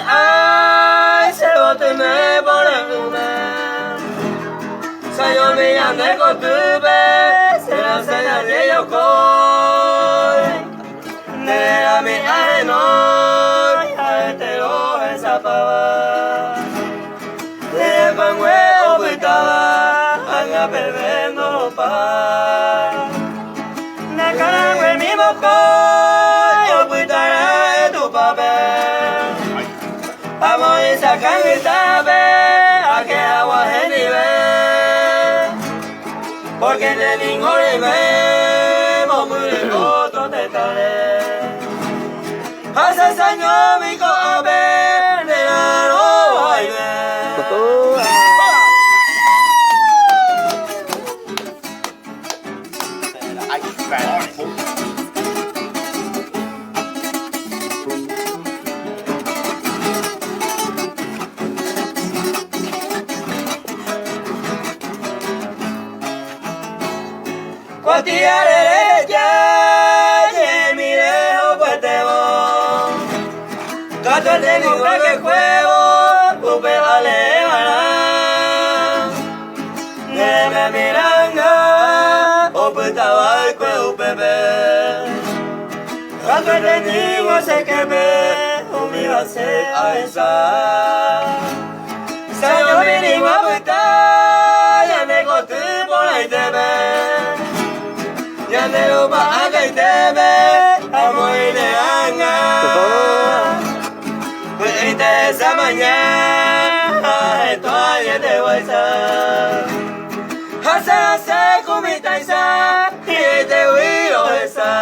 ai sẽ vô tình mê bó đàn cùng mê sao yo mi ăn để có tư bê sẽ là dễ yêu khôi nè là mi ai nói ai te lo hay sa pa nè bằng quê ô bì ta anh à bê bê no pa nè cả năng quê mi bó khôi ô bì ta ra tu pa bê amor esa canita ve a que agua gente ve porque de ningún ve momure otro te tare hace años mi cobe de la no hay ve Cuatía derecha, y mi dejo pues te voy. Gato te digo que juego, upe vale bala. Neme miranga, upe tabal que upe be. Gato te digo se que ve, umi va a ser a esa. Señor vinimos a putar, ya me conté por ahí te ve. Ya ne lo ba agai te be amoi de anga Pues te esa mañana estoy de vuelta Hace kumita isa y te huyo esa